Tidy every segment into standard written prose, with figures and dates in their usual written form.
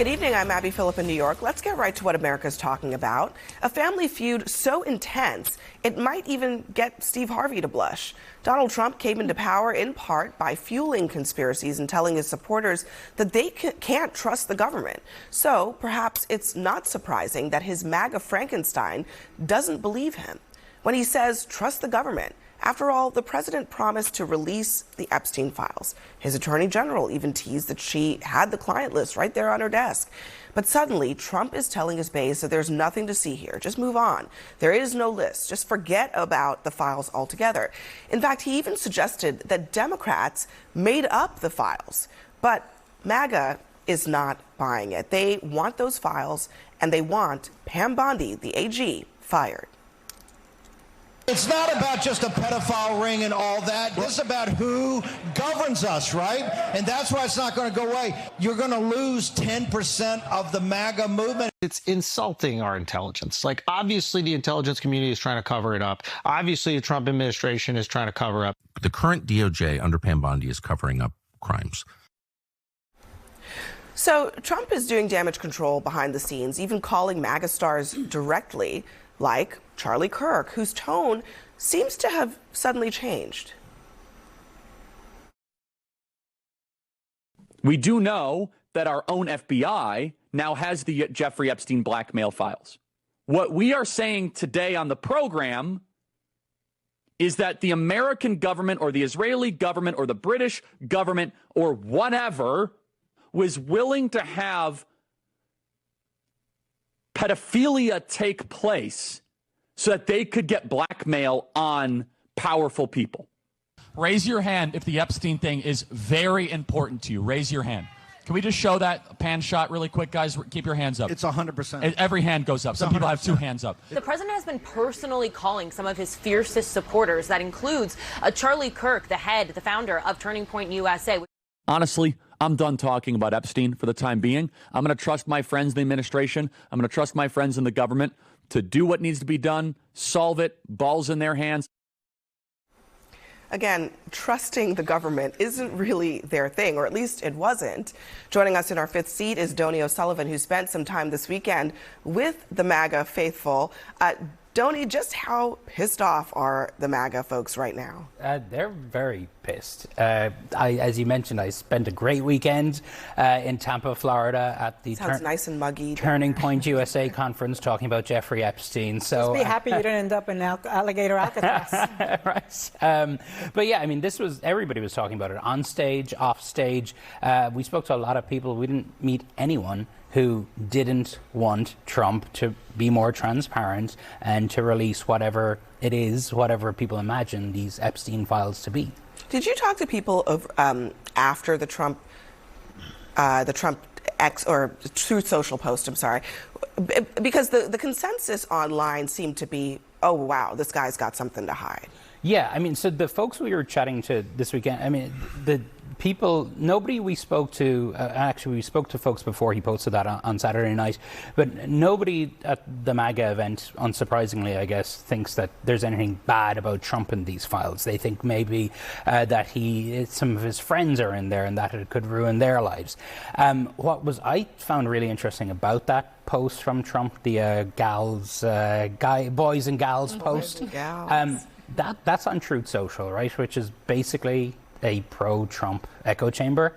Good evening. I'm Abby Phillip in New York. Let's get right to what America's talking about. A family feud so intense, it might even get Steve Harvey to blush. Donald Trump came into power in part by fueling conspiracies and telling his supporters that they can't trust the government. So perhaps it's not surprising that his MAGA Frankenstein doesn't believe him when he says, trust the government. After all, the president promised to release the Epstein files. His attorney general even teased that she had the client list right there on her desk. But suddenly, Trump is telling his base that there's nothing to see here. Just move on. There is no list. Just forget about the files altogether. In fact, he even suggested that Democrats made up the files. But MAGA is not buying it. They want those files, and they want Pam Bondi, the AG, fired. It's not about just a pedophile ring and all that. This is about who governs us, right? And that's why it's not going to go away. You're going to lose 10% of the MAGA movement. It's insulting our intelligence. Like, obviously, the intelligence community is trying to cover it up. Obviously, the Trump administration is trying to cover up. The current DOJ under Pam Bondi is covering up crimes. So Trump is doing damage control behind the scenes, even calling MAGA stars directly, like Charlie Kirk, whose tone seems to have suddenly changed. We do know that our own FBI now has the Jeffrey Epstein blackmail files. What we are saying today on the program is that the American government or the Israeli government or the British government or whatever was willing to have pedophilia take place so that they could get blackmail on powerful people. Raise your hand if the Epstein thing is very important to you. Raise your hand. Can we just show that pan shot really quick, guys? Keep your hands up. It's 100%. Every hand goes up. Some people have two hands up. The president has been personally calling some of his fiercest supporters. That includes Charlie Kirk, the founder of Turning Point USA. Honestly, I'm done talking about Epstein for the time being. I'm going to trust my friends in the administration. I'm going to trust my friends in the government to do what needs to be done, solve it, balls in their hands. Again, trusting the government isn't really their thing, or at least it wasn't. Joining us in our fifth seat is Donnie O'Sullivan, who spent some time this weekend with the MAGA faithful. Donnie, just how pissed off are the MAGA folks right now? They're very pissed. As you mentioned, I spent a great weekend in Tampa, Florida at the Sounds nice and muggy. Turning Point USA conference talking about Jeffrey Epstein. So just be happy you didn't end up in alligator Alcatraz. Right. But yeah, I mean, everybody was talking about it on stage, off stage. We spoke to a lot of people. We didn't meet anyone who didn't want Trump to be more transparent and to release whatever it is, whatever people imagine these Epstein files to be. Did you talk to people after the Trump X or Truth Social post? I'm sorry, because the consensus online seemed to be, oh wow, this guy's got something to hide. Yeah, I mean, so the folks we were chatting to this weekend, I mean, nobody we spoke to, actually we spoke to folks before he posted that on Saturday night, but nobody at the MAGA event, unsurprisingly, I guess, thinks that there's anything bad about Trump in these files. They think maybe that some of his friends are in there and that it could ruin their lives. I found really interesting about that post from Trump, the boys and gals post. That's on Truth Social, right, which is basically a pro-Trump echo chamber.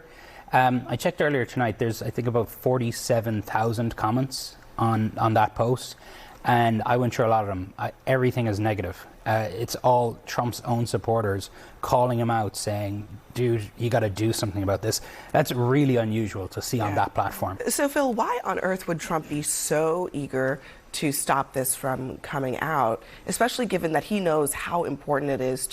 I checked earlier tonight, there's I think about 47,000 comments on that post, and I went through a lot of them. Everything is negative. It's all Trump's own supporters calling him out, saying, dude, you got to do something about this. That's really unusual to see on that platform. So Phil, why on earth would Trump be so eager to stop this from coming out, especially given that he knows how important it is